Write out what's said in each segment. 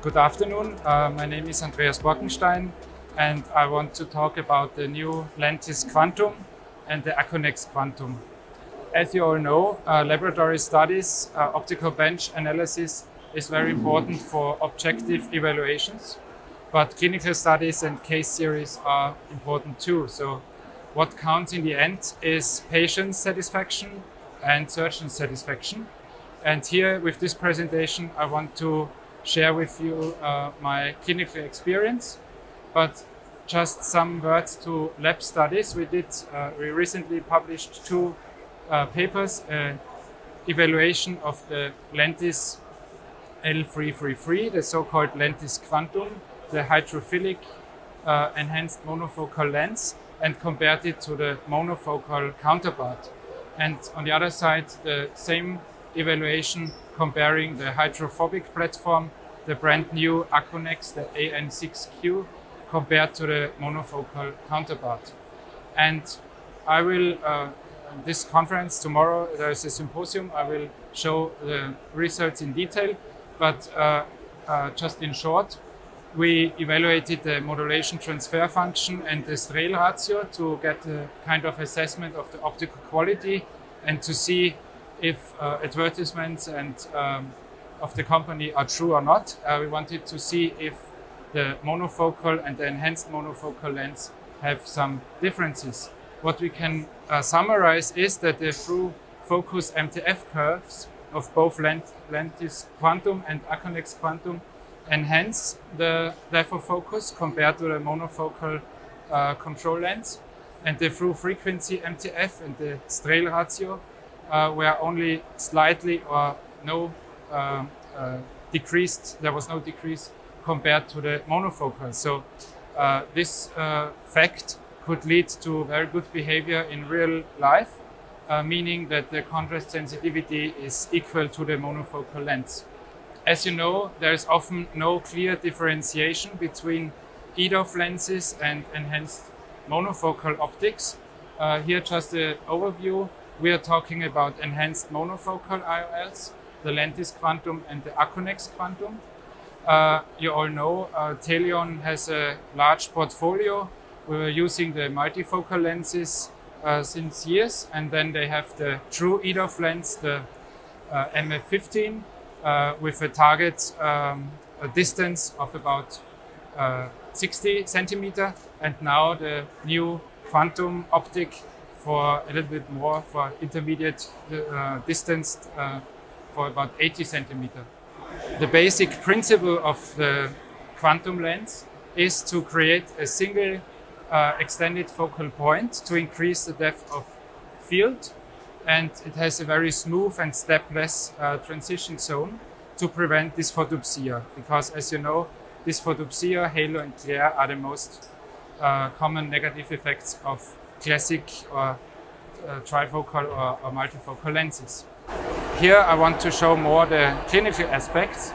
Good afternoon. My name is Andreas Borkenstein, and I want to talk about the new LENTIS Quantum and the ACUNEX Quantum. As you all know, laboratory studies, optical bench analysis is very important for objective evaluations, but clinical studies and case series are important too. So what counts in the end is patient satisfaction and surgeon satisfaction. And here with this presentation, I want to share with you my clinical experience, but just some words to lab studies. We recently published two papers, evaluation of the LENTIS L333, the so-called LENTIS Quantum, the hydrophilic enhanced monofocal lens, and compared it to the monofocal counterpart. And on the other side, the same evaluation comparing the hydrophobic platform, the brand new ACUNEX, the AN6Q, compared to the monofocal counterpart. And I will, this conference tomorrow, there is a symposium, I will show the results in detail, but just in short, we evaluated the modulation transfer function and the Strehl ratio to get a kind of assessment of the optical quality and to see if advertisements and of the company are true or not. We wanted to see if the monofocal and the enhanced monofocal lens have some differences. What we can summarize is that the through focus MTF curves of both LENTIS Quantum and ACUNEX Quantum enhance the depth of focus compared to the monofocal control lens, and the through frequency MTF and the Strehl ratio were only slightly or no decreased. There was no decrease compared to the monofocal. So this fact could lead to very good behavior in real life, meaning that the contrast sensitivity is equal to the monofocal lens. As you know, there is often no clear differentiation between EDOF lenses and enhanced monofocal optics. Here just an overview. We are talking about enhanced monofocal IOLs, the LENTIS Quantum and the ACUNEX Quantum. You all know TELEON has a large portfolio. We were using the multifocal lenses since years, and then they have the true EDOF lens, the MF15, with a target a distance of about 60 centimeter, and now the new quantum optic for a little bit more for intermediate distance for about 80 centimeter. The basic principle of the quantum lens is to create a single extended focal point to increase the depth of field, and it has a very smooth and stepless transition zone to prevent dysphotopsia, because as you know, dysphotopsia, halo and glare are the most common negative effects of classic or trifocal or multifocal lenses. Here I want to show more the clinical aspects.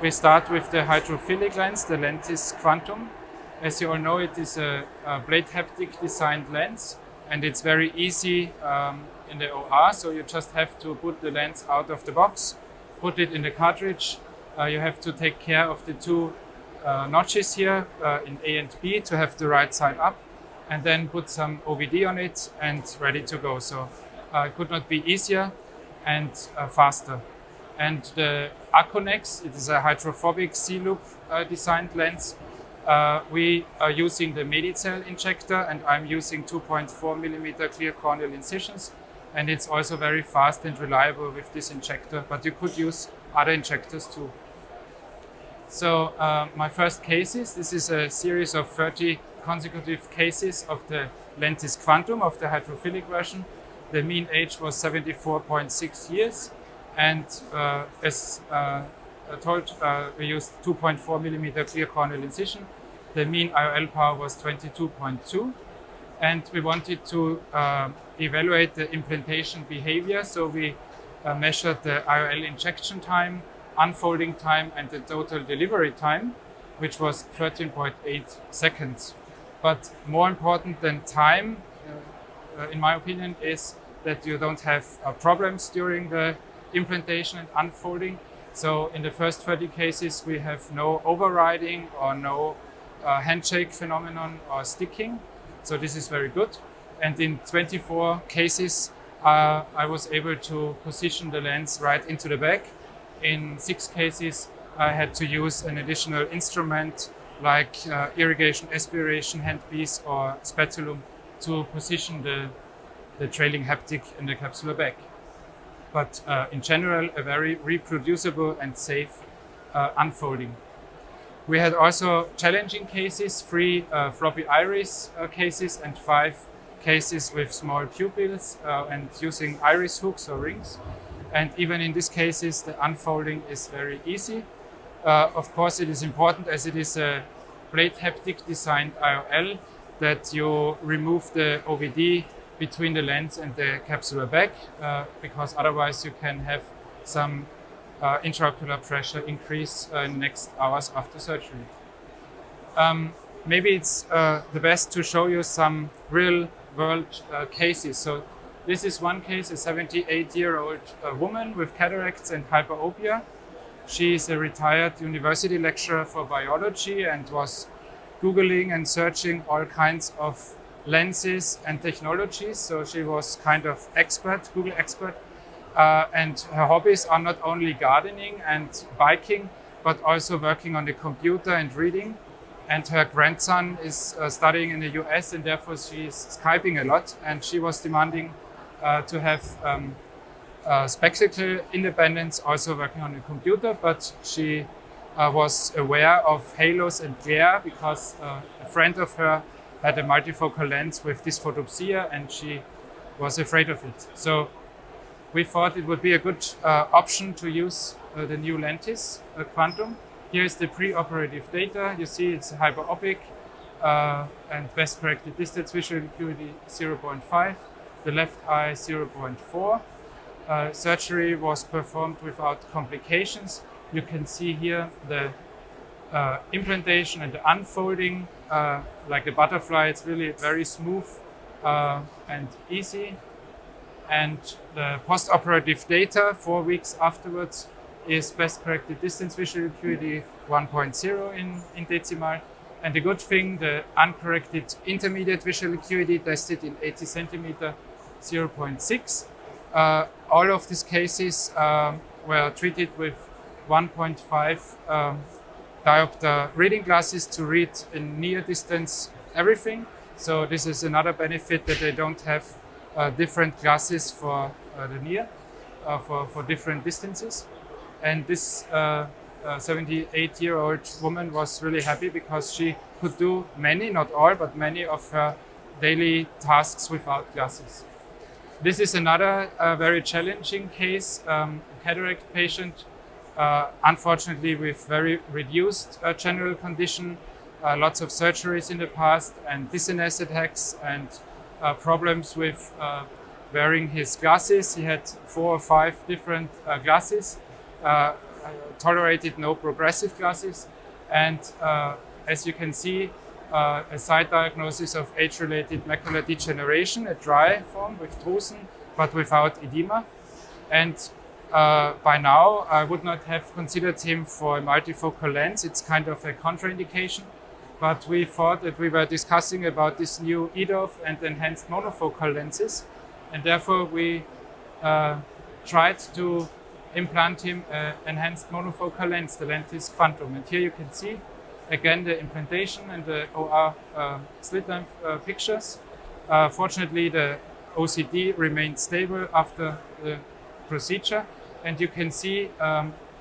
We start with the hydrophilic lens, the LENTIS Quantum. As you all know, it is a blade haptic designed lens, and it's very easy in the OR. So you just have to put the lens out of the box, put it in the cartridge. You have to take care of the two notches here in A and B to have the right side up, and then put some OVD on it and ready to go. So it could not be easier and faster. And the ACUNEX, it is a hydrophobic C-loop designed lens. We are using the Medicel injector, and I'm using 2.4 millimeter clear corneal incisions, and it's also very fast and reliable with this injector, but you could use other injectors too. So my first cases, this is a series of 30 consecutive cases of the LENTIS Quantum, of the hydrophilic version. The mean age was 74.6 years, and as told, we used 2.4 millimeter clear corneal incision. The mean IOL power was 22.2, and we wanted to evaluate the implantation behavior. So we measured the IOL injection time, unfolding time, and the total delivery time, which was 13.8 seconds. But more important than time, in my opinion, is that you don't have problems during the implantation and unfolding. So in the first 30 cases, we have no overriding or no handshake phenomenon or sticking. So this is very good. And in 24 cases, I was able to position the lens right into the back. In 6 cases, I had to use an additional instrument like irrigation aspiration handpiece or spatulum to position the trailing haptic in the capsular bag. But in general, a very reproducible and safe unfolding. We had also challenging cases, 3 floppy iris cases and 5 cases with small pupils and using iris hooks or rings. And even in these cases, the unfolding is very easy. Of course, it is important, as it is a plate haptic designed IOL, that you remove the OVD between the lens and the capsular bag, because otherwise you can have some intraocular pressure increase in the next hours after surgery. Maybe it's the best to show you some real world cases. So this is one case, a 78-year-old woman with cataracts and hyperopia. She is a retired university lecturer for biology and was Googling and searching all kinds of lenses and technologies. So she was kind of expert, Google expert. And her hobbies are not only gardening and biking, but also working on the computer and reading. And her grandson is studying in the US, and therefore she is Skyping a lot. And she was demanding to have spectacle independence, also working on the computer, but she was aware of halos and glare because a friend of her had a multifocal lens with dysphotopsia and she was afraid of it. So we thought it would be a good option to use the new LENTIS Quantum. Here is the pre-operative data. You see it's hyperopic and best corrected distance visual acuity 0.5, the left eye 0.4. Surgery was performed without complications. You can see here the implantation and the unfolding, like a butterfly. It's really very smooth and easy. And the post-operative data 4 weeks afterwards is best corrected distance visual acuity 1.0 in decimal. And the good thing, the uncorrected intermediate visual acuity tested in 80 centimeter 0.6. All of these cases were treated with 1.5 diopter reading glasses to read in near distance everything. So this is another benefit, that they don't have different glasses for the near, for different distances. And this 78-year-old woman was really happy because she could do many, not all, but many of her daily tasks without glasses. This is another very challenging case, a cataract patient, unfortunately with very reduced general condition, lots of surgeries in the past and dizziness attacks and problems with wearing his glasses. He had 4 or 5 different glasses, tolerated no progressive glasses, and as you can see, a side diagnosis of age-related macular degeneration, a dry form with drusen, but without edema. And by now, I would not have considered him for a multifocal lens. It's kind of a contraindication. But we thought that we were discussing about this new EDOF and enhanced monofocal lenses. And therefore, we tried to implant him an enhanced monofocal lens, the LENTIS Quantum. And here you can see again the implantation and the OR slit lamp pictures. Fortunately, the OCD remained stable after the procedure, and you can see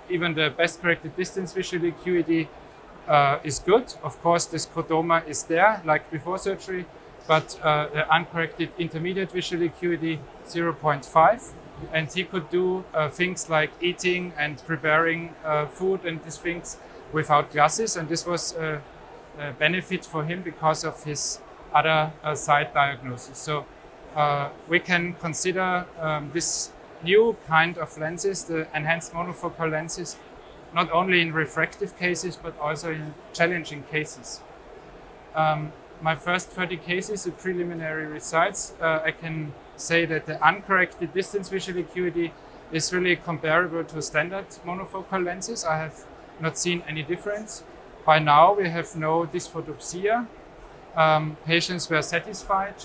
even the best corrected distance visual acuity is good. Of course, the scotoma is there like before surgery, but the uncorrected intermediate visual acuity 0.5, and he could do things like eating and preparing food and these things without glasses, and this was a benefit for him because of his other side diagnosis. So we can consider this new kind of lenses, the enhanced monofocal lenses, not only in refractive cases but also in challenging cases. My first 30 cases, the preliminary results, I can say that the uncorrected distance visual acuity is really comparable to standard monofocal lenses. I have not seen any difference. By now we have no dysphotopsia. Patients were satisfied.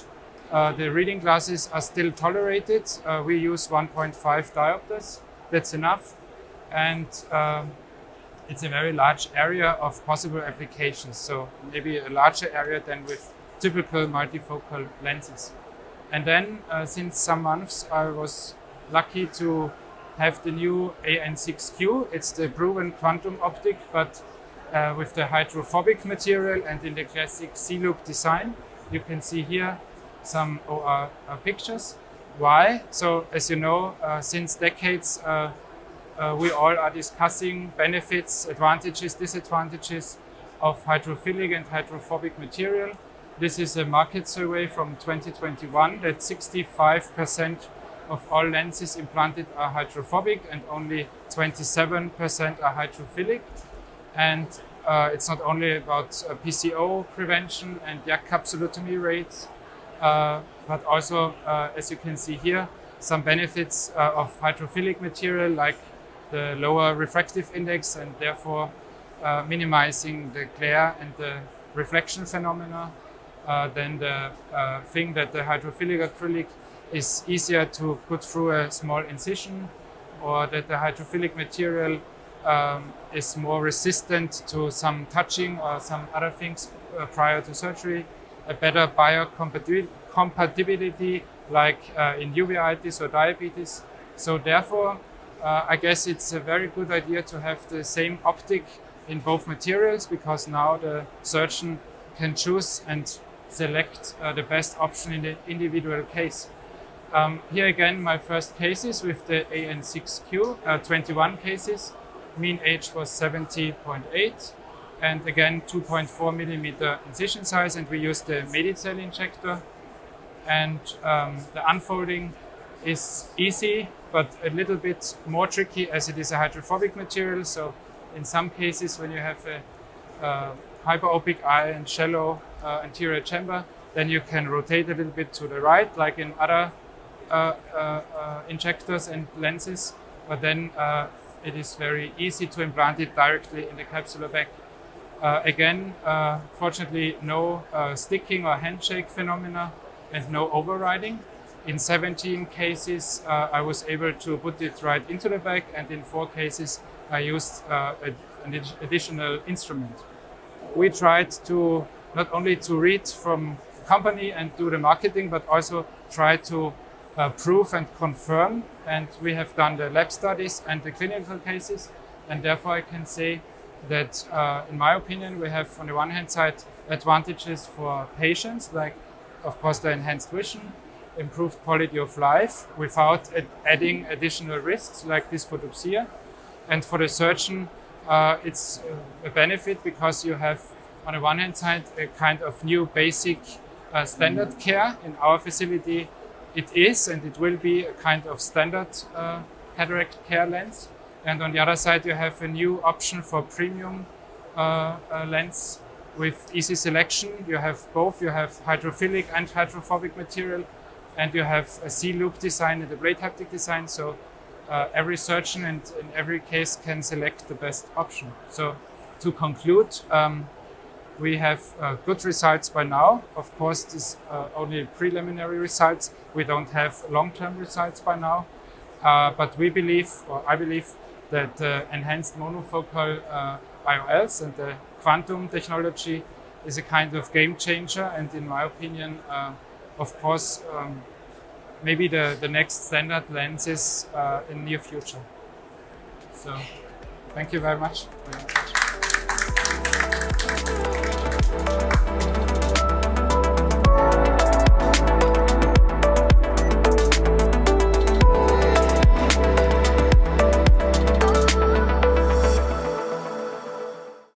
The reading glasses are still tolerated. We use 1.5 diopters. That's enough. And it's a very large area of possible applications. So maybe a larger area than with typical multifocal lenses. And then since some months I was lucky to have the new AN6Q. It's the proven quantum optic, but with the hydrophobic material and in the classic C-loop design. You can see here some OR pictures. Why? So as you know, since decades we all are discussing benefits, advantages, disadvantages of hydrophilic and hydrophobic material. This is a market survey from 2021 that 65% of all lenses implanted are hydrophobic and only 27% are hydrophilic. And it's not only about PCO prevention and YAG capsulotomy rates, but also, as you can see here, some benefits of hydrophilic material like the lower refractive index and therefore minimizing the glare and the reflection phenomena. Then the thing that the hydrophilic acrylic is easier to put through a small incision, or that the hydrophilic material is more resistant to some touching or some other things prior to surgery, a better biocompatibility like in uveitis or diabetes. So therefore, I guess it's a very good idea to have the same optic in both materials, because now the surgeon can choose and select the best option in the individual case. Here again, my first cases with the AN6Q, 21 cases. Mean age was 70.8, and again 2.4 millimeter incision size, and we used the Medicel injector. And the unfolding is easy, but a little bit more tricky as it is a hydrophobic material. So in some cases, when you have a hyperopic eye and shallow anterior chamber, then you can rotate a little bit to the right, like in other injectors and lenses, but then it is very easy to implant it directly in the capsular bag. Again, fortunately, no sticking or handshake phenomena and no overriding. In 17 cases, I was able to put it right into the bag, and in 4 cases, I used an additional instrument. We tried to not only to read from the company and do the marketing, but also try to prove and confirm. And we have done the lab studies and the clinical cases. And therefore, I can say that, in my opinion, we have on the one hand side advantages for patients, like, of course, the enhanced vision, improved quality of life without adding additional risks like dysphotopsia. And for the surgeon, it's a benefit because you have, on the one hand side, a kind of new basic standard care. In our facility, it is and it will be a kind of standard cataract care lens. And on the other side, you have a new option for premium lens with easy selection. You have both. You have hydrophilic and hydrophobic material, and you have a C-loop design and a blade haptic design. So every surgeon and in every case can select the best option. So to conclude, we have good results by now. Of course, this only preliminary results. We don't have long-term results by now. But we believe, or I believe, that enhanced monofocal IOLs and the quantum technology is a kind of game changer. And in my opinion, of course, maybe the next standard lenses in near future. So thank you very much.